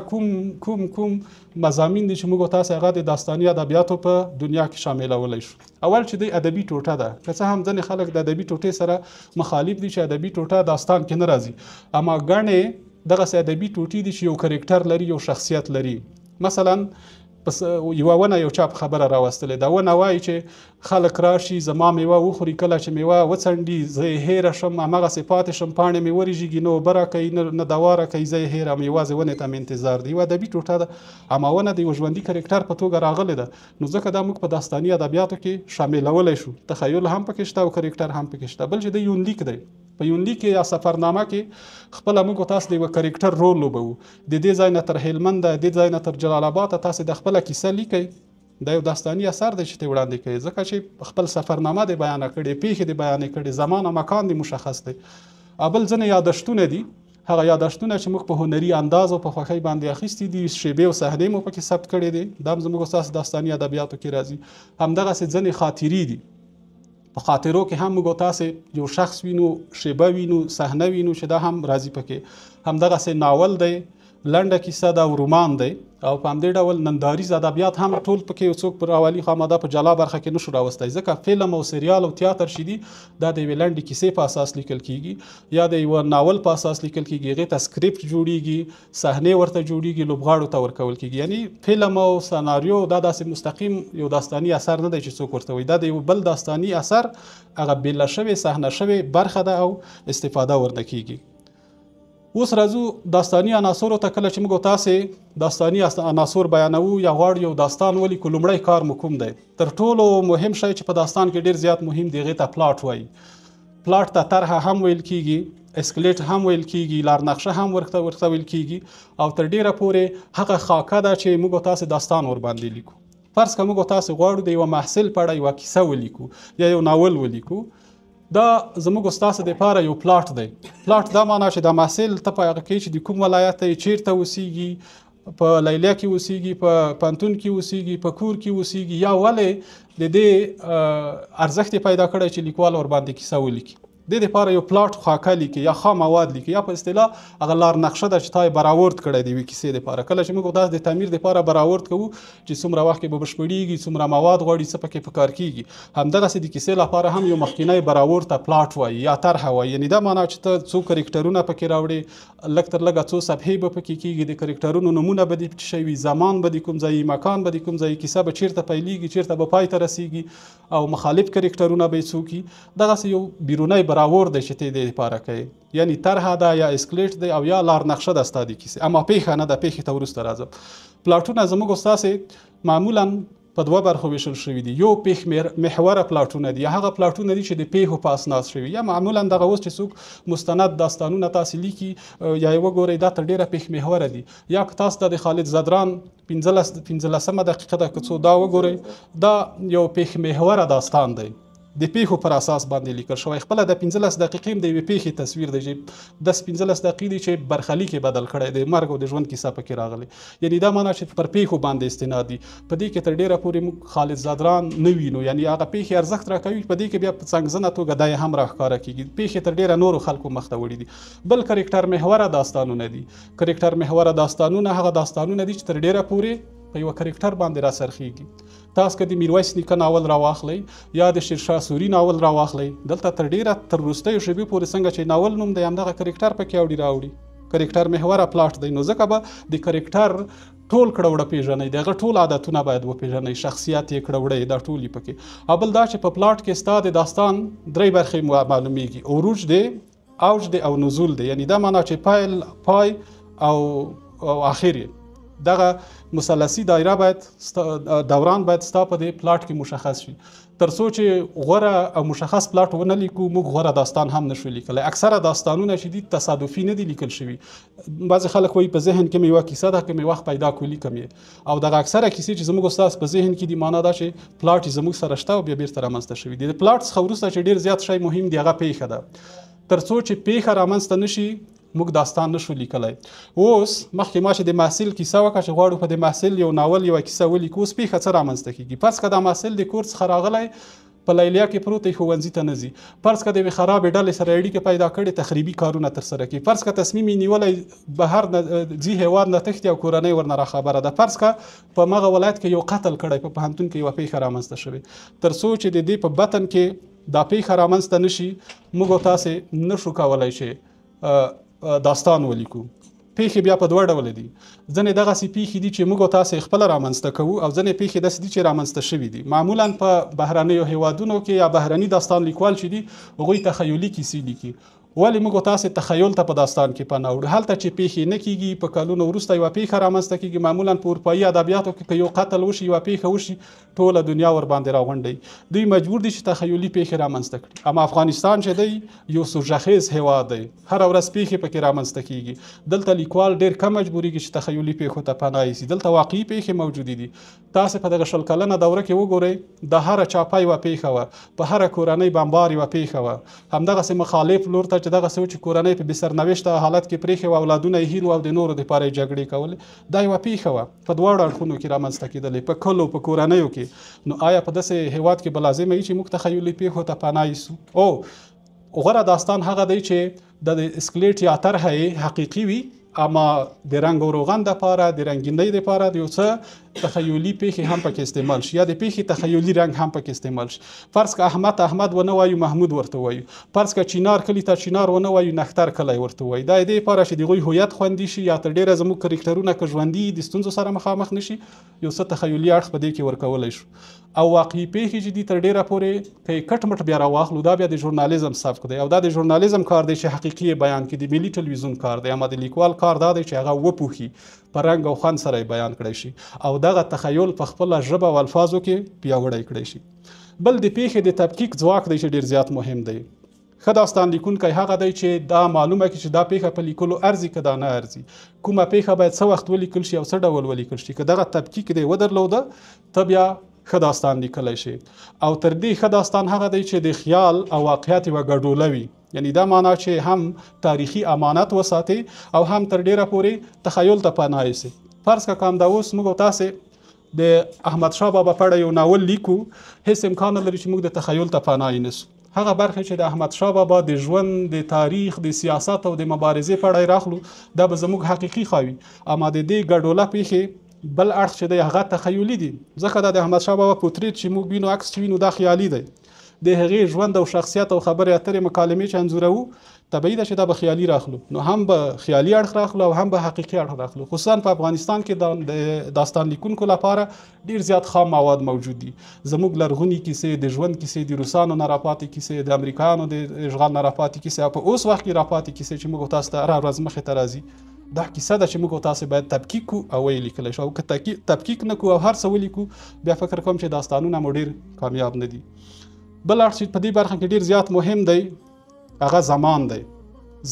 کوم مضامین دي چې موږ تاسو هغه د داستاني ادبیاتو په دنیا کې شاملولی شو. اول چې د ادبي ټوټه ده، که څه هم ځینې خلک د ادبي ټوټې سره مخالف دي چې ادبي ټوټه داستان کې نه راځي، اما ګڼې دغسې ادبي ټوټې دي چې یو کرکټر لري، یو شخصیت لري. مثلا پس یوه ونه یو چا په خبره راوستلې، دا ونه وایي چې خلک راشي زما میوه وخوري، کله چې میوه وڅنډي زه یې هیره شم، همغسې پاتې شم، پاڼې مې ورژېږي، نه اوبه راکوي نه دوا راکوي، زه یې هیره م، یوازې ونې ته مې انتظار دی. یوه ادبي ټوټه ده، اما ونه د یوه ژوندي کرکټر په توګه راغلې ده، نو ځکه دا موږ په داستاني ادبیاتو کې شاملولی شو. تخیل هم پکې شته او کرکټر هم پکې شته. بل چې د یونلیک دی، په یونلیک کې یا سفرنامه کې خپله موږ تاسو د یوه کرکټر رول لوبوو. د دې ځای نه تر هلمند، د دې ځای نه تر جلال آباد تاسو د خپله کیسه لیکئ. دا یو داستاني اثر دی چې ته وړاندې کوي، ځکه چې خپل سفرنامه دی بیانه کړې، پیښې دی بیانې کړې، زمان او مکان دی مشخص دی. بل ځینې یادښتونه دي، هغه یادښتونه چې موږ په هنري انداز او په خوښۍ باندې اخیستي دي، شیبې او صحنې مو پکې ثبت کړې دي، دا هم زموږ ستاسو داستاني ادبیاتو کې راځي. همدغسې ځینې خاطرې دي، په خاطرو کې هم موږ تاسې یو شخص وینو، شیبه وینو، صحنه وینو چې دا هم راځي پکې. همدغسې ناول دی، لنډه کیسه ده او رومان دی، او په همدې ډول ننداریز ادبیات هم ټول پکې یو څوک پر اولي خامده په جلا برخه کې نشو راوستی، ځکه فلم او سریال او تیاتر چې دي دا د یوې لنډې کیسې په اساس لیکل کیږي یا د یوه ناول په اساس لیکل کیږي. هغې ته سکریپټ جوړیږي، صحنې ورته جوړیږي، لوبغاړو ته ورکول کیږي. یعنی فلم او سناریو دا داسې مستقیم یو داستاني اثر نه دی چې څوک ورته وایي، دا د یو بل داستاني اثر هغه بیله شوې صحنه شوې برخه ده او استفاده ورنه کیږي. اوس راځو داستاني عناصرو ته. کله چې موږ تاسې داستاني عناصر بیانوو یا غواړو یو داستان ولیکو، لومړی کار مو کوم دی؟ تر ټولو مهم شی چې په داستان کې ډیر زیات مهم دی، هغې ته پلاټ وایي. پلاټ ته طرحه هم ویل کیږي، اسکلیټ هم ویل کیږي، لارنقشه هم ورته ویل کیږي، او تر ډیره پورې هغه خاکه ده چې موږ تاسې داستان ور باندې لیکو. فرض که موږ تاسې غواړو د یوه محصل په اړه یوه کیسه ولیکو یا یو ناول ولیکو، دا زموږ ستاسو دپاره یو پلاټ دی. پلاټ دا معنا چې دا محصل ته په هغه کې چې د کوم ولایت دی، چیرته اوسیږي، په لیلیه کې اوسیږي، په پوهنتون کې اوسیږي، په کور کې اوسیږي، یا ولې د دې ارزښت یې پیدا کړی چې لیکوال ور باندې کیسه ولیکي. د دې لپاره یو پلاټ خاکه لیکي یا خام مواد لیکي، یا په اصطلاح هغه لار نقشه ده چې تا یې براورد کړی د یوې کیسې دپاره. کله چې موږ داسې د تعمیر دپاره براورد کوو چې څومره وخت کې به بشپړېږي، څومره مواد غواړي، څه پکې په کار کیږي، همدغسې د کیسې لپاره هم یو مخکینی براورد ته پلاټ وایي یا طرحه وایي. یعنې دا معنا چې ته څو کرکټرونه پکې راوړې، لږ تر لږه څو صفحې به پکې کیږي، د کرکټرونو نومونه به دې پکې شوي، زمان به د کوم ځای، مکان به د کوم ځای، کیسه به چیرته پیلېږي، چیرته به پای ته رسیږي، او مخالف کرکټرونه به یې څوک وي. دغسې یو بیرونی براورد دی چې ته دې لپاره کوي، یعنی طرحه ده یا اسکلیټ دی او یا لار نقشه ده ستا د کیسې، اما پیښه نه ده. پیښې ته وروسته راځم. پلاټونه زموږ ستاسې معمولا په دوه برخو ویشل شوي دي. یو پیښ محوره پلاټونه دي، یا هغه پلاټونه دي چې د پیښو په اساس شوي، یا معمولا دغه اوس چې څوک مستند داستانونه تاسې لیکي یا یې وګورئ، دا تر ډیره پیښ محوره دي. یا که تاسو ته د خالد زدران 15مه دقیقه ده که څو، دا وګورئ، دا یو پیښ محوره داستان دی، د پیښو پر اساس باندې لیکل شوی. خپله د 15 دقیقې د یوې پیښې تصویر دی چې 10-15 دقیقې دي چې برخلیک یې بدل کړی دی، مرګ او د ژوند کیسه پکې راغلی. یعنې دا معنا چې پر پیښو باندې استناد دي. په دې کې تر ډیره پورې موږ خالد زدران نه وینو، یعنې هغه پیښې ارزښت راکوي، په دې کې بیا په څنګزنه توګه دا یې هم راښکاره کیږي. پیښې تر ډیره نورو خلکو مخ ته وړي دي. بل کرکټر محوره داستانونه دي. کرکټر محوره داستانونه هغه داستانونه دي چې تر ډیره پورې په یوه کرکټر باندې راسرخیږي. تاسو که د میرویس نیکه ناول راواخلئ یا د شیرشاه سوري ناول راواخلئ، دلته تر ډیره تر وروستیو شیبې پورې څنګه چې ناول نوم دی، همدغه کرکټر پکې راوړي. کرکټر محوره پلاټ دی، نو ځکه به د کرکټر ټول کړوړه پیژنئ، د هغه ټول عادتونه باید وپیژنئ، شخصیت یې کړوړی، دا ټول یې پکې. او بل دا چې په پلاټ کې ستا د داستان درې برخې معلومیږي، عروج دی، اوج دی او نزول دی. یعنې دا معنا چې پای او آخر یې، دغه مثلثي دایره باید دوران باید ستا په دې پلاټ کې مشخص شي. تر څو چې غوره او مشخص پلاټ ونه لیکو، موږ غوره داستان هم نشو لیکلی. اکثره داستانونه چې دي تصادفي نه دي لیکل شوي. بعضې خلک وایي په ذهن کې مې یوه کیسه ده، که مې وخت پیدا کړو لیکم یې، او دغه اکثره کیسې چې زموږ ستاسو په ذهن کې دي، معنا دا چې پلاټ یې زموږ سره شته او بیا بیرته رامنځته شوي دي. د پلاټ څخه وروسته چې ډېر زیات شی مهم دی، هغه پیښه ده. تر څو چې پیښه رامنځته نشي، موږ داستان نشو لیکلی. اوس مخکې ما چې د محصل کیسه وکړه چې غواړو په د محصل یو ناول یوه کیسه ولیکو، اوس پیښه څه رامنځته کیږي؟ پس که دا محصل د کور څخه راغلی، په لیلیا کې پروت دی ښوونځي ته نه ځي. فرض که د یوې خرابې ډلې سره اړیکې پیدا کړي تخریبي کارونه ترسره کوي. فرض که تصمیم یې نیولی بهر نه ځي هېواد نه تښتي او کورنۍ ورنه راخبره ده. فرض که په همغه ولایت کې یو قتل کړی په پوهنتون کې یوه پیښه رامنځته شوې، تر څو چې د دې په بطن کې دا پیښه رامنځته نه شي موږ او تاسې نه شو کولی چې داستان ولیکو. پیښې بیا په دوه ډوله دي. ځینې دغسې پیښې دي چې موږ او تاسې خپله رامنځته کوو او ځینې پیښې داسې دي چې رامنځته شوي دي. معمولا په بهرنیو هیوادونو کې یا بهرني داستان لیکوال چې دي هغوی تخیلي کیسې لیکي. ولې موږ او تاسې تخیل ته په داستان کې پناه وړو؟ هلته چې پیښې نه کیږي، په کلونو وروسته یوه پیښه رامنځته کیږي. معمولا په اروپایي ادبیاتو کې که یو قتل وشي یوه پیښه وشي ټوله دنیا ورباندې راغونډوي. دوی مجبور دي چې تخیلي پیښې رامنځته کړي. اما افغانستان چې دی یو سوژخیز هیواد دی، هره ورځ پیښې پکې رامنځته کیږي. دلته لیکوال ډېر کم مجبوریږي چې تخیلي پیښو ته پناه یوسي. دلته واقعي پیښې موجودې دي. تاسې په دغه 100 کلنه دوره کې وګورئ، د هره چاپه یوه پیښه وه، په هره کورنۍ بمبار یوه پیښه وه. همدغسې مخالف لور ته چې دغسې و چې کورنۍ په بې سرنوشته حالت کې پرېښې وه، اولادونه یې هیر وو او د نورو دپاره یې جګړې کولې، دا یوه پیښه وه په دواړو اړخونو کې رامنځته کېدلې، په کلو په کورنیو کې. نو آیا په داسې هېواد کې به لازمه وي چې موږ تخیلي پیښو ته پناه یوسو؟ او غوره داستان هغه دی چې د اسکلیټ یا طرحه حقیقي وي، اما د رنګ او روغن دپاره، د رنګینۍ دپاره د یو څه تخیلي پیښې هم پکې استعمال شي یا د پیښې تخیلي رنګ هم پکې استعمال شي. فرض که احمد ونه وایو محمود ورته وایو. فرض که چینار کلي ته چینار ونه وایو نښتر کلی ورته وایو. دا د دې لپاره چې د هغوی هویت خوندي شي یا تر ډېره زموږ کرکټرونه که ژوندي د ستونزو سره مخامخ نه شي، یو څه تخیلي اړخ په دې کې ورکولی شو. او واقعي پیښې چې دي تر ډېره پورې که یې کټ مټ بیا راواخلو دا بیا د ژورنالیزم سبک دی او دا د ژورنالیزم کار دی چې حقیقي یې بیان کړي، د ملي ټلویزیون کار دی. اما د لیکوال کار دا دی چې هغه وپوښي، په رنګ او خوند سره یې بیان کړی شي او دغه تخیل په خپله ژبه او الفاظو کې پیاوړی کړی شي. بل د پیښې د تفکیک ځواک دی چې ډېر زیات مهم دی. ښه داستان لیکونکی هغه دی چې دا معلومه کړي چې دا پیښه په لیکلو ارزي که دا نه ارزي، کومه پیښه باید څه وخت ولیکل شي او څه ډول ولیکل شي. که دغه تفکیک دی ودرلوده ته بیا ښه داستان لیکلی شي. او تر دې ښه داستان هغه دی چې د خیال او واقعیت یوه ګډوله وي، یعنی دا معنا چې هم تاریخي امانت وساتي او هم تر ډېره پورې تخیل ته پناه یوسي. فرض که همدا اوس موږ او تاسې د احمدشاه بابا په اړه یو ناول لیکو، هیڅ امکان نه لري چې موږ د تخیل ته پناه یونیسو. هغه برخې چې د احمدشاه بابا د ژوند، د تاریخ، د سیاست او د مبارزې په اړه راخلو دا به زموږ حقیقي خاوي. اما د دې ګډوله پیښې بل اړخ چې دی هغه تخیلي دي، ځکه دا د احمدشاه بابا پورتریت چې موږ وینو، عکس چې وینو، دا خیالي دی. د هغې ژوند او شخصیت او خبرې اترې مکالمې چې انځوروو طبیعي ده چې دا به خیالي راخلو، نو هم به خیالي اړخ راخلو او هم به حقیقي اړخ راخلو. خصوصا په افغانستان کې د داستان لیکونکو لپاره ډیر زیات خام مواد موجود دي. زموږ لرغوني کیسې، د ژوند کیسې، د روسانو نه راپاتې کیسې، د امریکایانو د اشغال نه راپاتې کیسې او په اوس وخت کې راپاتې کیسې چې موږ تاسو ته هره ورځ مخې ته راځي. دا کیسه ده چې موږ تاسو باید تفکیک کو او ویې لیکلی شو. او که تفکیک نه کو او هر څه ولیکو بیا فکر کوم چې داستانونه مو ډیر کامیاب نه دي. بل اړخ چې په دې برخه کې ډیر زیات مهم دی هغه زمان دی.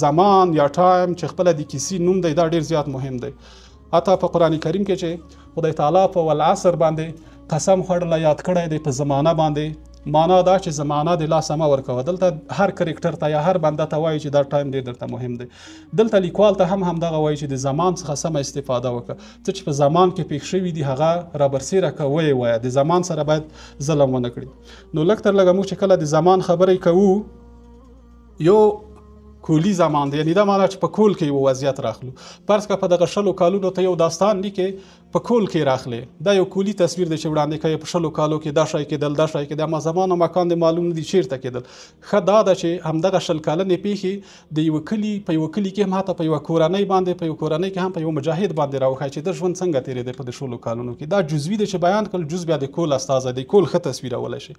زمان یا ټایم چې خپله د کیسې نوم دی دا ډیر زیات مهم دی. حتی په قرآن کریم کې چې خدای تعالی په والعصر باندې قسم خوړلی یاد کړی دی په زمانه باندې، معنا دا چې زمانه د لاس مه ورکوه. دلته هر کرکټر ته یا هر بنده ته وایي چې دا ټایم دی درته مهم دی. دلته لیکوال ته هم همدغه وایي چې د زمان څخه سمه استفاده وکړه. څه چې په زمان کې پېښ شوي دي هغه رابرسېره کړه، ویې وایه. د زمان سره باید ظلم ونه کړي. نو لږ تر لږه موږ چې کله د زمان خبرې کوو، یو کولی زمان دی، یعنی دا معنا چې په کول کې یو وضعیت راخلو. فرض که په دغه 100 کالونو ته یو داستان لیکې په کول کې راخلی، دا یو کولی تصویر دی چې وړاندې کوي په 100 کالو کې دا شی کېدل، دا شی کېدل، اما زمان او مکان د معلوم نه دي چیرته کېدل. ښه دا ده چې همدغه 100 کلنې پیښې د یوه کلي په یوه کلي کې هم، حتی په یوه کورنۍ باندې، په یوه کورنۍ کې هم په یوه مجاهد باندې راوښایي چې د ژوند څنګه تېرېدی په د 100 کالونو کې. دا جزوي دی چې بیان کړل، جز بیا د کول استازی دی، کول ښه تصویرولی شي.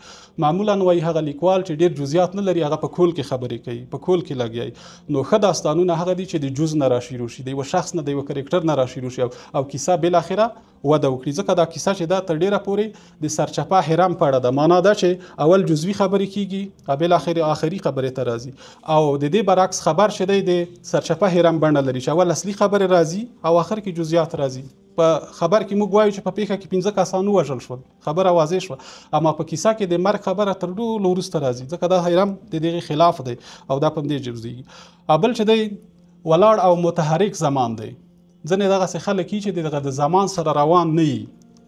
معمولا وایي هغه لیکوال چې ډېر جزئیات نه لري هغه په کول کې خبرې کوي، په کول کې لګیایي. نو ښه داستانونه هغه دي چې د جز نه راشروع شي، د یوه شخص نه، د یوه کرکټر نه راشروع شي او کیسه بالاخره وده وکړي. ځکه دا کیسه چې دا تر ډېره پورې د سرچپه هرم په اړه ده. معنا دا چې اول جزوي خبرې کیږي او بالاخره آخري خبرې ته راځي. او د دې برعکس خبر چې دی د سرچپه هرم بڼه لري چې اول اصلي خبرې راځي او آخر کې جزئیات راځي. په خبر کې موږ وایو چې په پیښه کې 15 کسان ووژل شول، خبره واضح شوه، اما په کیسه کې د مرګ خبره تر ټولو وروسته راځي، ځکه دا هرم د دغې خلاف دی او دا په همدې جزئیږي. بل چې دی ولاړ او متحرک زمان دی. ځینې دغسې خلک چې د زمان سره روان نه وي،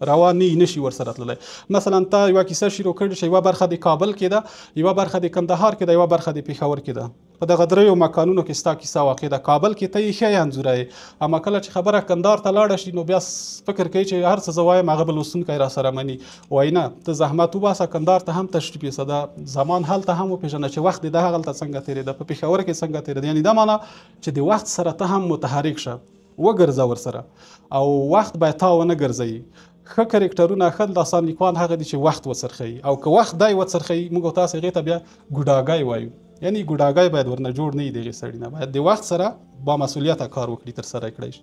روان نشي ورسره تللی. مثلا تا یوه کیسه شروع کړې چې یوه برخه د کابل کې ده، یوه برخه د کندهار کې ده، یوه برخه د پېښور کې ده. په دغه دریو مکانونو کې ستا کیسه واقع ده. کابل کې ته یې ښه انځوروې، اما کله چې خبره کندهار ته لاړه شي نو بیا فکر کوي چې هر څه زه وایم هغه به لوستونکی راسره مني. وایي نه، ته زحمت وباسه، کندهار ته هم تشریف یوسه، دا زمان هلته هم وپېژنه چې وخت د ده هغلته څنګه تېرېده، په پېښور کې څنګه تېرېده. یعنې دا معنا چې د وخت سره ته هم متحرک شه، وګرځه ورسره، او وخت باید تا ونه ګرځوي. ښه کرکټرونه، ښه داستان لیکوال هغه دي چې وخت وڅرخوي، او که وخت دی وڅرخوي موږ او تاسو هغې ته بیا ګوډاګی وایو. یعنی ګوډاګی باید ورنه جوړ نه وي د هغې سړي نه، باید د وخت سره با مسؤلیته کار وکړي، ترسره یې کړی شي.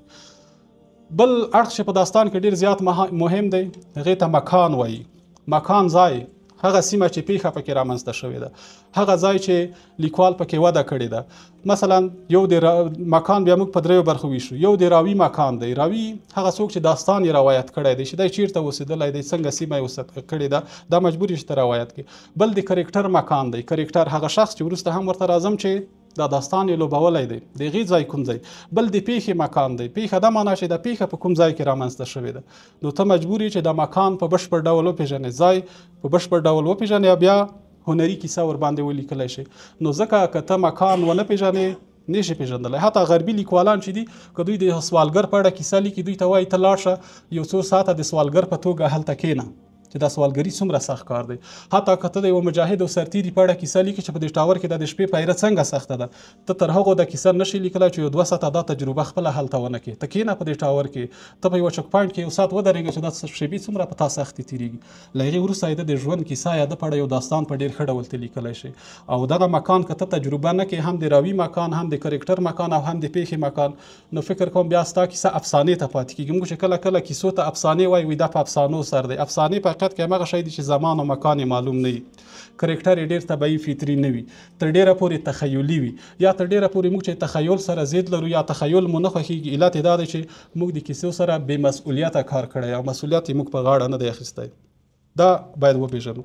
بل اړخ چې په داستان کې ډېر زیات مهم دی هغې ته مکان وایي. مکان ځای، هغه سیمه چې پیښه پکې رامنځته شوې ده، هغه ځای چې لیکوال پکې وده کړې ده. مثلا یو د مکان بیا موږ په دریو برخو ویشو. یو د راوي مکان دی. راوي هغه څوک چې داستان یې روایت کړی دی، چې دی چیرته اوسېدلی دی، څنګه سیمه یې کړې ده، دا مجبور یې چې ته روایت کړي. بل د کرکټر مکان دی. کرکټر هغه شخص چې وروسته هم ورته راځم چې دا داستان یې لوبولی دی، د هغې ځای کوم ځای. بل د پیښې مکان دی. پیښه دا معنا چې دا پیښه په کوم ځای کې رامنځته شوې ده، نو ته مجبور یې چې دا مکان په بشپړ ډول وپېژنې، ځای په بشپړ ډول وپېژنې، بیا هنري کیسه ورباندې ولیکلی شي. نو ځکه که ته مکان ونه پېژنې نشي پېژندلی. حتی غربي لیکوالان چې دي که دوی د سوالګر په اړه کیسه لیکي، دوی ته وایي ته لاړ شه یو څو ساعته د سوالګر په توګه هلته کښېنه، چې دا سوالګري څومره سخت کار دی. حتی که ته د یوه مجاهد او سرتیري په اړه کیسه لیکي چې په دې ټاور کې د شپې پیره څنګه سخته ده، ته تر هغو دا کیسه نشي لیکلی چې یو 2 ساعته دا تجربه خپله هلته ونه کړې. ته کښېنه په دې ټاور کې، ته په یوه چک پاینټ کې یو ساعت ودرېږه چې دا شېبې څومره په تا سختې تېرېږي. له هغې وروسته یې د ژوند کیسه یا د په اړه یو داستان په ډېر ښه ډول ته لیکلی شي. او دغه مکان که ته تجربه نه کړې، هم د راوي مکان، هم د کرکټر مکان، او هم د پیښې مکان، نو فکر کوم بیا ستا کیسه افسانې ته پاتې کېږي. موږ چې کله کله کیسو ته افسانې وایو، دا په افسانو سر دی. افسانې په حقیقت کې همغه شی دی چې زمان او مکان یې معلوم نه وي، کرکټر یې ډېر طبیعي فطري نه وي، تر ډېره پورې تخیلي وي، یا تر ډېره پورې موږ چې تخیل سره ضد لرو یا تخیل مو نه خوښېږي، علت یې دا دی چې موږ د کیسو سره بې مسؤلیته کار کړی او مسؤلیت یې موږ په غاړه نه دی اخیستی. دا باید وپېژنو.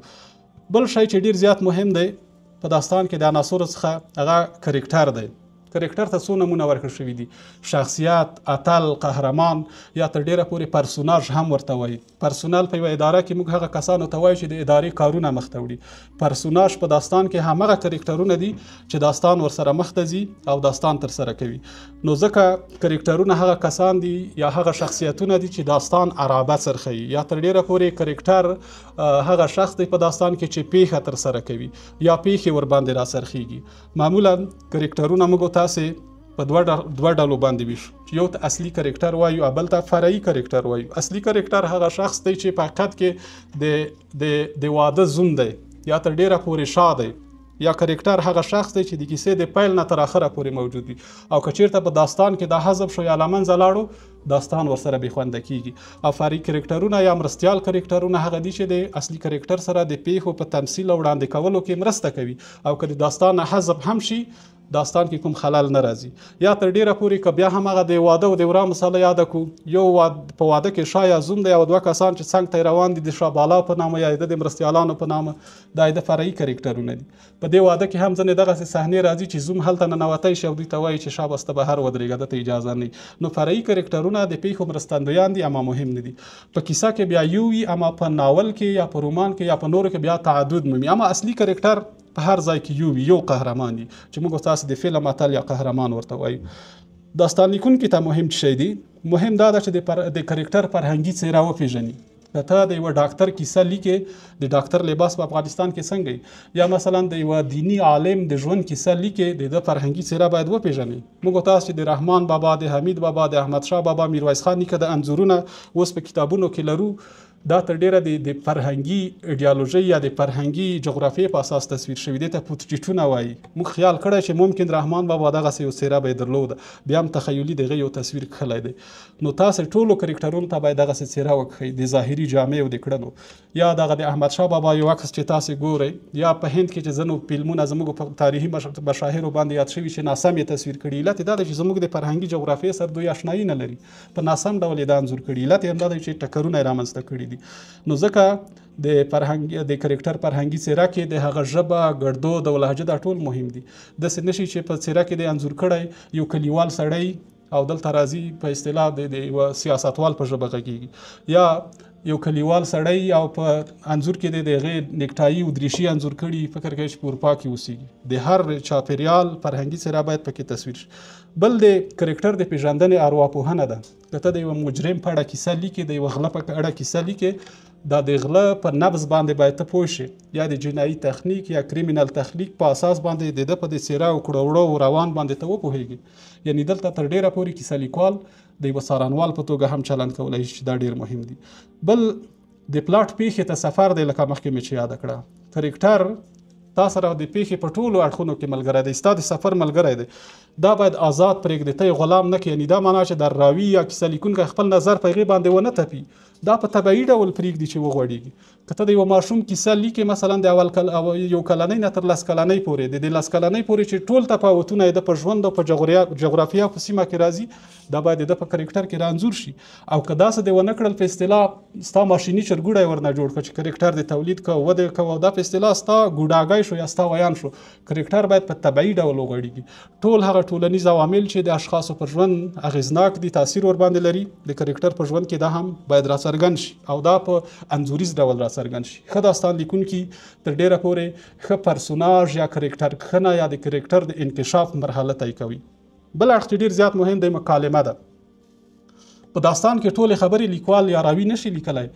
بل شی چې ډېر زیات مهم دی په داستان کې د عناصرو څخه هغه کرکټر دی. کرکټر ته څو نمونه ورکړل شوي دي: شخصیت، اتل، قهرمان، یا تر ډېره پورې پرسوناژ هم ورته وایي. پرسونل په یوه اداره کې موږ هغه کسانو ته وایو چې د ادارې کارونه مخته وړي. پرسوناژ په داستان کې همغه کرکټرونه دي چې داستان ورسره مخته ځي او داستان ترسره کوي. نو ځکه کرکټرونه هغه کسان دي یا هغه شخصیتونه دي چې داستان عرابه څرخوي، یا تر ډېره پورې کرکټر هغه شخص دی په داستان کې چې پیښه ترسره کوي یا پیښې ورباندې راڅرخېږي. معمولا کرکټرونه موږ تاسې په دوه ډلو باندې ویشو، چې یو ته اصلي کرکټر وایو او بل ته فرعي کرکټر وایو. اصلي کرکټر هغه شخص دی چې په حقیقت کې د واده زوم دی یا تر ډېره پورې شا دی، یا کرکټر هغه شخص دی چې د کیسې د پیل نه تر اخره پورې موجود وي، او که چېرته په داستان کې دا حذف شو یا له منځه لاړو، داستان ورسره بې خونده کېږي. او فرعي کرکټرونه یا مرستیال کرکټرونه هغه دي چې د اصلي کرکټر سره د پیښو په تمثیل او وړاندې کولو کې مرسته کوي، او که د داستان نه حذف هم شي داستان کې کوم خلل نه راځي. یا تر ډېره پورې که بیا هم هغه د واده او د ورا مسله یاده کړو، یو په واده کې شا یا زوم دی او 2 کسان چې څنګ ته روان دي د شابالا په نامه یا د مرستیالانو په نامه، دا د فرعي کرکټرونه دي. په دې واده کې هم ځینې دغسې صحنې راځي چې زوم هلته ننوتی شي او دوی ته وایي چې شاباس ته بهر ودرېږه، دته اجازه نه. نو فرعي کرکټرونه د پیښو مرستندویان دي اما مهم نه دي. په کیسه کې بیا یو وي، اما په ناول کې یا په رومان کې یا په نورو کې بیا تعدد مومي. اما اصلي کرکټر په هر ځای کې یو وي، یو قهرمان دي چې موږ تاسو د فلم اتل یا قهرمان ورته وایو. داستان لیکونکي ته مهم شی دی، مهم دا ده چې د کرکټر فرهنګي څېره وپېژني. که ته د یوه ډاکټر کیسه لیکې، د ډاکټر لباس په افغانستان کې څنګه، یا مثلا د یوه دینی عالم د ژوند کیسه لیکې، د ده فرهنګي څېره باید وپېژنې. موږ تاسو چې د رحمان بابا، د حمید بابا، د احمد شاه بابا، میرویس خان نیکه د انځورونه اوس په کتابونو کې لرو، دا تر ډېره د فرهنګي ایډیالوژۍ یا د فرهنګي جغرافیې په اساس تصویر شوي. دې ته پورټریټونه وایي. موږ خیال کړی چې ممکن رحمان بابا دغسې یو څېره به یې درلوده، بیا هم تخیلي د هغې یو تصویر کښلی دی. نو تاسې ټولو کرکټرونو ته باید دغسې څېره وکښئ، د ظاهري جامې او د کړنو. یا دغه د احمد شاه بابا یو عکس چې تاسې ګورئ، یا په هند کې چې ځینو فلمونه زموږ په تاریخي مشاهیرو باندې یاد شوي چې ناسم یې تصویر کړي. علت یې دا دی چې زموږ د فرهنګي جغرافیې سره دوی اشنایي نه لري، په ناسم ډول یې دا انځور کړي. علت یې هم دا دی چې ټکرونه یې رامنځته کړي دي. نو ځکه د کرکټر فرهنګي څېره کې د هغه ژبه، ګړدود او لهجه دا ټول مهم دي. داسې نشي چې په څېره کې د انځور کړی یو کلیوال سړی او دلته راځي په اصطلاح د یوه سیاستوال په ژبه غږېږي، یا یو کلیوال سړی او په انځور کې د هغې نیکټایي او دریشي انځور کړي، فکر کوي چې په اروپا کې اوسېږي. د هر چاپېریال فرهنګي څېره باید پکې تصویر شي. بل د کرکټر د پېژندنې ارواپوهنه ده. که ته د یوه مجرم په اړه کیسه لیکې، د یوه غله په اړه کیسه لیکې، دا د غله په نبض باندې باید ته پوه شې، یا د جنایي تخنیک یا کریمینل تخنیک په اساس باندې د ده په د څېره او کړه وړه او روان باندې ته وپوهېږې. یعنې دلته تر ډېره پورې کیسه لیکوال د یوه څارنوال په توګه هم چلند کولی شي، چې دا ډېر مهم دي. بل د پلاټ پیښې ته سفر دی، لکه مخکې مې چې یاده کړه. کرکټر تا سره د پیښې په ټولو اړخونو کې ملګری دی، ستا د سفر ملګری دی. دا باید آزاد پرېږدې، ته یې غلام نه کړې. یعنې دا معنا چې د راوي یا کیسه لیکونکی خپل نظر په هغې باندې ونه تپي، دا په طبیعي ډول پرېږدي چې وغوړېږي. که ته د یوه ماشوم کیسه لیکې، مثلا د یو کلنۍ نه تر 10 کلنۍ پورې، د دې 10 کلنۍ پورې چې ټول تفاوتونه یې د په ژوند او په جغرافیا په سیمه کې راځي، دا باید د په کرکټر کې رانځور شي. او که داسې دې ونه کړل، په اصطلاح ستا ماشیني چرګوړی ورنه جوړ کړه چې کرکټر دې تولید کړه، وده یې کوه، دا په اصطلاح ستا ګوډاګی شو یا ستا ویان شو. کرکټر باید په طبیعي ډول وغوړېږي. ټول هغه ټولنیز عوامل چې د اشخاصو پر ژوند اغېزناک دي، تاثیر ورباندې لري، د کرکټر په ژوند کې دا هم باید راڅرګند شي او دا په انځوریز ډول راڅرګند شي. ښه داستان لیکونکي تر ډېره پورې ښه پرسوناژ یا کرکټر کښنه یا د کرکټر د انکشاف مرحله طی کوي. بل اړخ چې ډېر زیات مهم دی، مکالمه ده. په داستان کې ټولې خبرې لیکوال یا راوي نشي لیکلی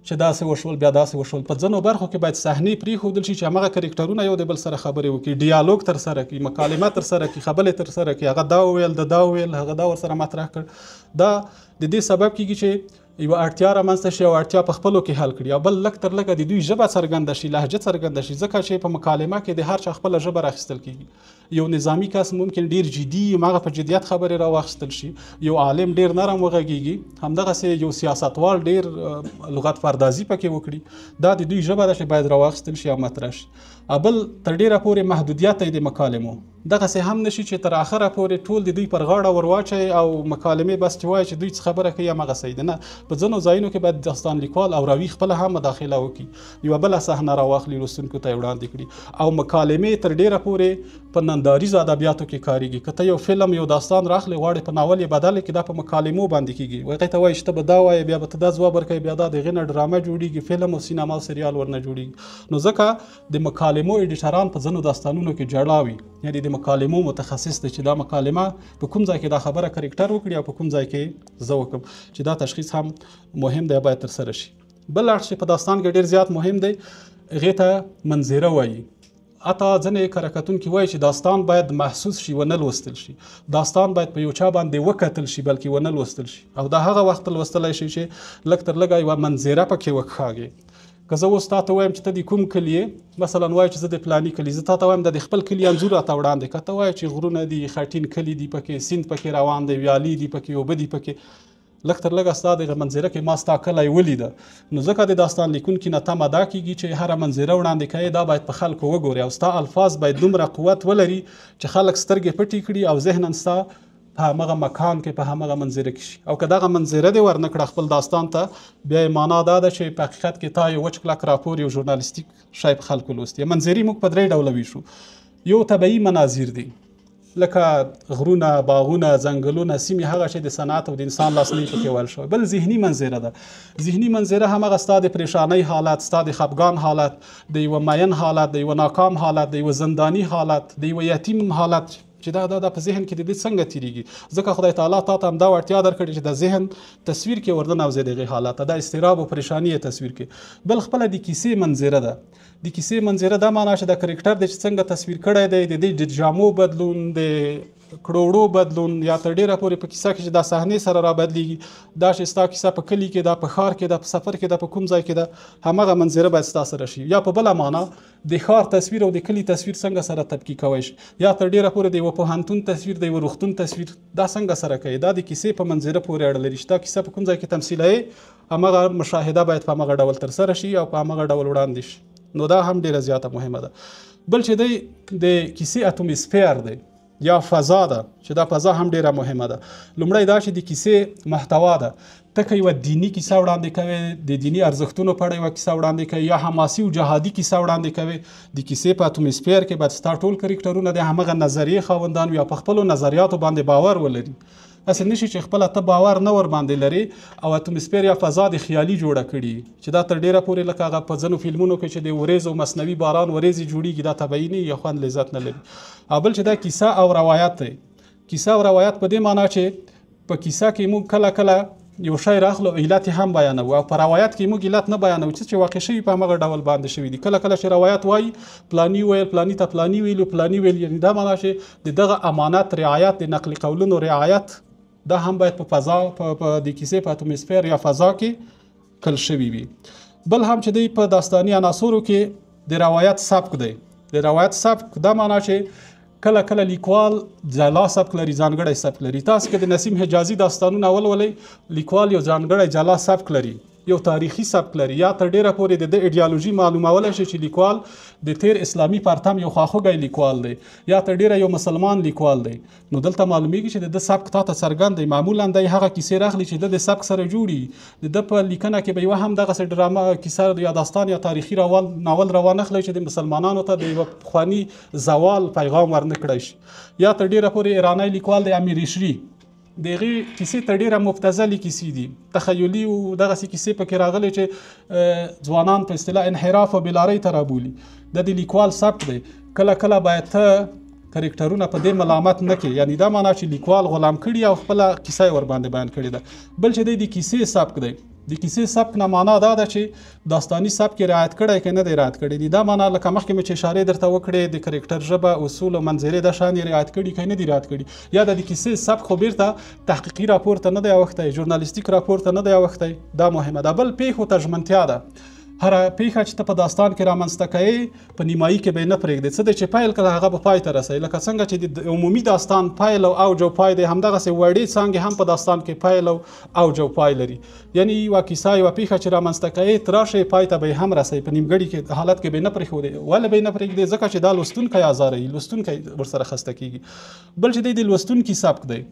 چې داسې وشول بیا داسې وشول. په ځینو برخو کې باید صحنې پرېښودل شي چې همغه کرکټرونه یو د بل سره خبرې وکړي، ډیالوګ ترسره کړي، مکالمه ترسره کړي، خبرې ترسره کړي. هغه دا وویل، دا وویل، هغه دا ورسره مطرح کړ. دا د دې سبب کېږي چې یوه اړتیا رامنځته شي او اړتیا په خپلو کې حل کړي. او بل لږ تر لږه د دوی ژبه څرګنده شي، لهجه څرګنده شي، ځکه چې په مکالمه کې د هر چا خپله ژبه راخیستل کېږي. یو نظامي کس ممکن ډېر جدي هغه په جدیت خبرې راواخیستل شي، یو عالم ډېر نرم وغږېږي، همدغسې یو سیاستوال ډېر لغت پردازي پکې وکړي. دا د دوی ژبه ده چې باید راواخیستل شي او مطرح شي. بل تر ډېره پورې محدودیت دی د مکالمو. دغسې هم نشي چې تر آخره پورې ټول د دوی پر غاړه ور واچوي او مکالمې بس چې وایي چې دوی څه خبره کوي همغه صحیح ده. نه، په ځینو ځایونو کې باید داستان لیکوال او راوي خپله هم مداخله وکړي، یوه بله صحنه راواخلي، لوستونکو ته یې وړاندې کړي. او مکالمې تر ډېره پورې په ننداریزو ادبیاتو کې کارېږي. که ته یو فلم یو داستان راخلې غواړې په ناول یې بدل کړي، دا په مکالمو باندې کېږي. هغې ته وایي چې ته به دا وایې، بیا به ته دا ځواب ورکوې، بیا دا د هغې نه ډرامه جوړېږي، فلم او سینما او سریال ورنه جوړېږي. نو ځکه د مکالمو ایډیټران په ځینو داستانونو کې جړا وي، یعنې د مکالمو متخصص دی چې دا مکالمه په کوم ځای کې دا خبره کرکټر وکړي او په کوم ځای کې زه وکړم، چې دا تشخیص هم مهم دی، باید ترسره شي. بل اړخ چې په داستان کې ډېر زیات مهم دی، هغې ته منظره وایي. حتی ځینې کره کتونکي وایي چې داستان باید محسوس شي، ونه لوستل شي. داستان باید په یو چا باندې وکتل شي، بلکې ونه لوستل شي. او دا هغه وخت لوستلی شي چې لږ تر لږه یوه منظره پکې وکښاږي. که زه اوس تا ته وایم چې ته د کوم کلي یې، مثلا وایي چې زه د فلاني کلي، زه تا ته وایم د خپل کلي انځور راته وړاندې کړه. ته وایي چې غرونه دي، خټین کلي دي پکې، سیند پکې روان دی، ویالې دي پکې، اوبه دي پکې. لږ تر لږه ستا دغه منظره کې ما ستا کلی ولیده. نو ځکه د داستان لیکونکي نه تمه دا کېږي چې هره منظره وړاندې کوې، دا باید په خلکو وګوري، او ستا الفاظ باید دومره قوت ولري چې خلک سترګې پټې کړي او ذهنا ستا په همغه مکان کې په همغه منظره کې شي. او که دغه منظره دې ورنه کړه خپل داستان ته، بیا یې معنا دا ده چې په حقیقت کې تا یو وچ کلک راپور، یو ژورنالیستیک شی په خلکو لوستی. منظرې موږ په 3 ډوله ویشو. یو طبیعي مناظر دي، لکه غرونه، باغونه، ځنګلونه، سیمې، هغه چې د صنعت او د انسان لاسنۍ پکې ویل شوی. بل ذهني منظره ده. ذهني منظره همغه ستا د پریشانۍ حالت، ستا د خفګان حالت، د یوه مین حالت، د یوه ناکام حالت، د یوه زنداني حالت، د یوه یتیم حالت، چې دا په ذهن کې د دې څنګه تیریږي. ځکه خدای تعالی تا ته همدا وړتیا درکړې چې د ذهن تصویر کې ورننوځې د هغې حالت ته، دا اضطراب او پریشاني یې تصویر کړي. بل خپله د کیسې منظره ده. د کیسې منظره دا معنا چې د کرکټر د چې څنګه تصویر کړی دی، د دې د جامو بدلون، د کړوړو بدلون، یا تر ډېره پورې په کیسه کې چې دا صحنې سره را بدلېږي، دا چې ستا کیسه په کلي کې ده، په ښار کې ده، په سفر کې ده، په کوم ځای کې ده، همغه منظره باید ستا سره شي. یا په بله معنا د ښار تصویر او د کلي تصویر څنګه سره تطبیق کوی شي، یا تر ډېره پورې د یوه پوهنتون تصویر، د یوه روغتون تصویر، دا څنګه سره کوي. دا د کیسې په منظره پورې اړه لري چې دا کیسه په کوم ځای کې تمثیلوي، همغه مشاهده باید په همغه ډول ترسره شي او په همغه ډول وړاندې شي. نو دا هم ډېره زیاته مهمه ده. بل چې دی د کیسې اټوموسفیر دی یا فضا ده، چې دا فضا هم ډیره مهمه ده. لومړی دا چې د کیسې محتوا ده. ته که یوه دیني کیسه وړاندې کوې، د دیني ارزښتونو په اړه یوه کیسه وړاندې کوې، یا حماسي او جهادي کیسه وړاندې کوې، د کیسې په اټوموسفیر کې باید ستا ټول کرکټرونه د همغه نظریې خاوندان وي او په خپلو نظریاتو باندې باور ولري. هسې نشي چې خپله ته باور نه ور باندې لرې او اتموسفیر یا فضا د خیالي جوړه کړي چې دا تر ډېره پورې لکه هغه په ځینو فلمونو کې چې د وریځو مصنوي باران وریځې جوړېږي دا طبیعي نه یا خوند لذت نه لري. او بل چې دا کیسه او روایت دی. کیسه او روایت په دې معنا چې په کیسه کې موږ کله کله یو شی راخلو علت هم بیانوو او په روایت کې موږ علت نه بیانوو چې واقع شوي په همغه ډول باندې شوي دي. کله کله چې روایت وایي پلاني ویل پلاني ته پلاني ویلو پلاني ویل، یعنی دا معنا چې د دغه امانت رعایت د نقل قولونو رعایت دا هم باید په فضا په د کیسې په اتموسفیر یا فضا کې کل شوي وي. بل هم چې دی په داستاني عناصرو کې د روایت سبک دی. د روایت سبک دا معنا چې کله کله لیکوال جلا سبک لري، ځانګړی سبک لري. تاسو کې د نسیم حجازي داستانونه ولولئ، لیکوال یو ځانګړی جلا سبک لري، یو تاریخي سبک لري. یا تر ډیره پورې د ایډیالوژي معلومولی شي چې لیکوال د تیر اسلامي پرتم یو خواخوږی لیکوال دی یا تر ډیره یو مسلمان لیکوال دی. نو دلته معلومیږي چې د سبک تاته څرګند دی. معمولا دی هغه کیسې راخلي چې د سبک سره جوړي. د په لیکنه کې به یو هم دغه ډرامه کیسه یا داستان یا تاریخي ناول روانخلی چې د مسلمانانو ته د یو پخواني زوال پیغام ورنکړی شي. یا تر ډیره پورې ایرانی لیکوال دی امیر عشري، دغه کیسې تر ډیره مبتذلې کیسې دي، تخیلي او دغسې کیسې پکې راغلي چې ځوانان په اصطلاح انحراف او بېلارۍ ته رابولي. د لیکوال سبک دی. کله کله باید ته کرکټرونه په دې ملامت نه کړي، یعنی دا معنا چې لیکوال غلام کړي او خپله کیسه یې ورباندې بیان کړې ده. بل چې دی د کیسې سبک دی. د کیسې سبک نه معنا دا ده چې داستاني سبک یې رعایت کړی که نه دی رعایت کړی. دا معنا لکه مخکې مې چې اشارې درته وکړې د کرکټر ژبه اصول او منظرې دا شان یې رعایت کړي که نه دی رعایت کړي. یا د کیسې سبک خو بیرته تحقیقي راپور ته نه دی اوښتی، ژورنالیستیک راپور ته نه دی اوښتی. دا مهمه ده. بل پیښو ته ژمنتیا ده. هر پیښه چې ته په داستان کې رامنځته کوې په نیمایي کې به یې نه پرېږدې. څه دی چې پیل کړه هغه به پای ته رسوي. لکه څنګه چې د عمومي داستان پیل او اوج او پای دی، همدغسې وړې څانګې هم په داستان کې پیل او اوج او پای لري. یعنی یوه کیسه یوه پیښه چې رامنځته کوې ته راشئ پای ته به یې هم رسوي. په نیمګړي کې حالت کې به یې نه پرېښودې. ولې به یې نه پرېږدې؟ ځکه چې دا لوستونکی ازاروي، لوستونکی ورسره خسته کېږي. بل چې دی د لوستونکي سبک دی.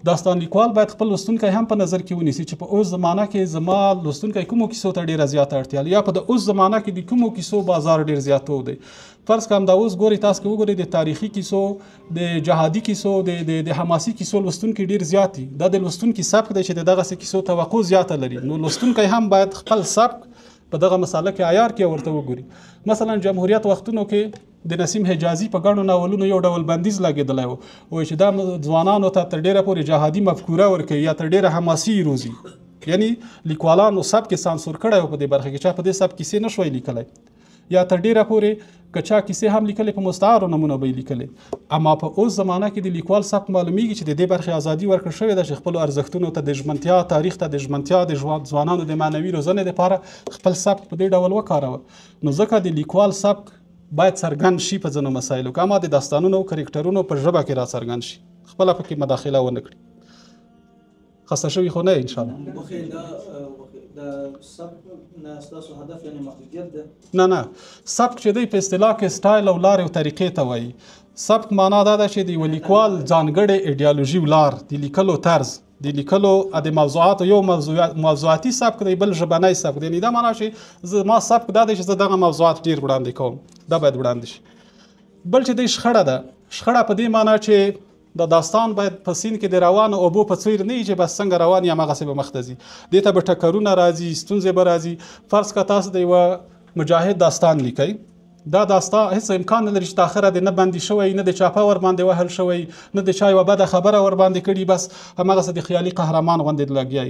داستان لیکوال باید خپل لوستونکی هم په نظر کې ونیسي چې په اوس زمانه کې زما لوستونکی کومو کیسو ته ډیره زیاته اړتیا لري، یا په د اوس زمانه کې د کومو کیسو بازار ډیر زیاتو دی. فرض کړم دا اوس ګوري تاسو کې وګورئ د تاریخي کیسو، د جهادي کیسو، د حماسي کیسو لوستونکي ډیر زیات دي. دا د لوستونکي سبک دی چې دغسې کیسو توقع زیاته لري. نو لوستونکی هم باید خپل سبک په دغه مساله کې عیار کې ورته وګوري. مثلا جمهوریت وختونو کې د نسیم حجازي په ګڼو ناولونو یو ډول بندیز لګېدلی و، وایي چې دا ځوانانو ته تر ډیره پورې جهادي مفکوره ورکوي یا تر ډیره حماسي روزي. یعنی لیکوالانو سبک سانسور کړی و په دې برخه کې، چا په دې سبک کیسې نه شوی لیکلی. یا تر ډیره پورې که چا کیسې هم لیکلې په مستعارو نمونه به یې لیکلې. اما په اوس زمانه کې د لیکوال سبک معلومیږي چې د دې برخې ازادي ورکړل شوې ده چې خپلو ارزښتونو ته د ژمنتیا، تاریخ ته د ژمنتیا، د ځوانانو د معنوي روزنې دپاره خپل سبک په دې ډول وکاروه. نو ځکه د لیکوال سبک باید څرګند شي په ځینو مسایلو کې، اما د داستانونو او کرکټرونو په ژبه کې را څرګند شي، خپله پکې مداخله ونه کړي. خسته شوي خو نه یې انشاءالله. نه سبک چې دی په اصطلاح کې سټایل او لارې او طریقې ته وایي. سبک معنا دا ده چې د یو لیکوال ځانګړې ایډیالوژي ولار، د لیکلو طرز، د لیکلو د موضوعاتو یو موضوعاتي سبک دی، بل ژبنی سبک دی. دا معنا چې زما سبک دا دی چې زه دغه موضوعات ډیر وړاندې کوم، دا باید وړاندې شي. بل چې دی شخړه ده. شخړه په دې معنا چې د داستان باید په سیند کې د روانو اوبو په څیر نه وي چې بس څنګه روان یې همغسې به مخته ځي. دې ته به ټکرونه راځي، ستونزې به راځي. فرض که تاسو د یوه مجاهد داستان لیکئ، دا داستان هیڅ امکان نه لري چې تاخره د نه بندي شوی، نه د چاپه ور باندې وهل شوی، نه د چا یوه بده خبره ور باندې کړي، بس همغسې د خیالي قهرمان غوندې لګیا.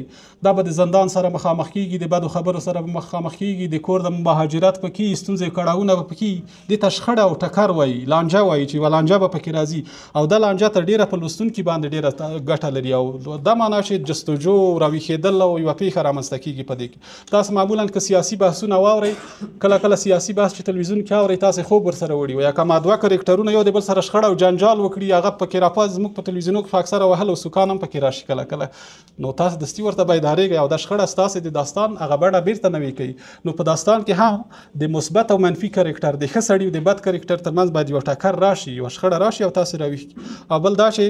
دا به د زندان سره مخامخ کېږي، د بدو خبرو سره به مخامخ کېږي، د کور د مهاجرت پکې ستونزې کړاوونه به پکې. دې ته شخړه او ټکر وایي، لانجه وایي چې یوه لانجه به پکې راځي. او دا لانجه تر ډېره په لوستونکي باندې ډېره ګټه لري. او دا معنا چې جستجو، راویښېدل او یوه پیښه رامنځته کېږي په دې کې. تاسو معمولا که سیاسي بحثونه واورئ، کله کله سیاسي بحث چې تلویزیون کې اورئ تاسې خوب ورسره وړي وي، یا که ما دوه کرکټرونه یو د بل سره شخړه او جنجال وکړي، هغه پکې راپاڅي. زموږ په تلویزیونو کې اکثره وهل او سوکان هم پکې راشي کله کله. نو تاسو دستي ورته بیدارېږئ او دا شخړه ستاسې د داستان هغه بڼه بیرته نوې کوي. نو په داستان کې هم د مثبت او منفي کرکټر، د ښه سړي او د بد کرکټر ترمنځ باید یو ټکر راشي، یوه شخړه راشي او تاسې راویښ کړي. او بل دا چې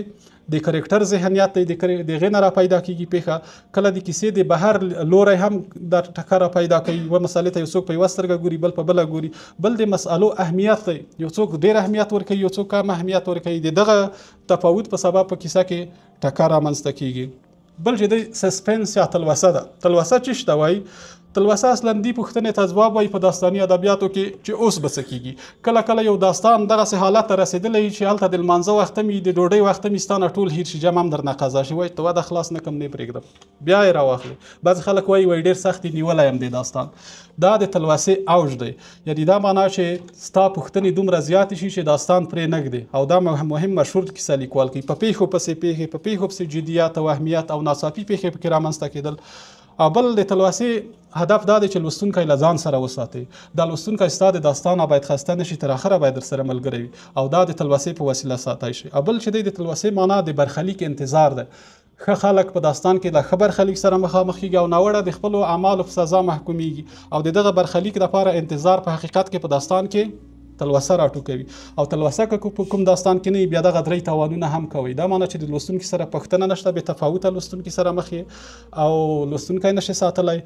د کرکټر ذهنیت دی د هغې نه را پیدا کېږي پیښه، کله د کیسې د بهر لوری هم دا ټکر را پیدا کوي. یوه مسئلې ته یو څوک په یوه سترګه ګوري، بل په بله ګوري. بل د مسألو اهمیت دی، یو څوک ډېر اهمیت ورکوي، یو څوک کم اهمیت ورکوي. د دغه تفاوت په سبب په کیسه کې ټکر رامنځته کېږي. بل چې دی سسپنس یا تلوسه ده. تلوسه څه شته وایي؟ تلوسه اصلا دې پوښتنې ته ځواب وایي په داستاني ادبیاتو کې چې اوس به څه کېږي. کله کله یو داستان دغسې حالت ته رسېدلی چې هلته د لمانځه وخت هم د ډوډۍ وخت هم ستا نه ټول هېر شي، جمع هم درنه قضا شي، وایي ته وده خلاص نه کړم نه پرېږدم، بیا یې راواخلې. بعضې خلک وایي ډېر سخت یې نیولی یم دې داستان. دا د تلوسې اوج دی، یعنې دا معنا چې ستا پوښتنې دومره زیاتې شي چې داستان پرې نه ږدي. او دا مهم مشهور کیسه لیکوال کوي، په پیښو پسې پیښې، په پیښو پسې جدیت او اهمیت او ناڅاپي پیښې پکې رامنځته کېدل. او بل د تلوسې هدف دا دی چې لوستونکی له ځان سره وساتي. دا لوستونکی ستا د داستان باید خسته نشي، تر اخره باید درسره ملګری وي، او دا د تلوسې په وسیله ساتای شي. او بل چې دی د تلوسې معنا د برخلیک انتظار دی. ښه خلک په داستان کې له ښه برخلیک سره مخامخ کېږي او ناوړه د خپلو اعمالو په سزا محکومیږي. او د دغه برخلیک لپاره انتظار په حقیقت کې په داستان کې تلوسه راټوکوي. او تلوسه که په کوم داستان کې نه بیا دغه درې تاوانونه هم کوي. دا معنی چې د لوستونکي سره پوښتنه نشته، بې تفاوته لوستونکي سره مخ او لوستونکی نشي ساتلی.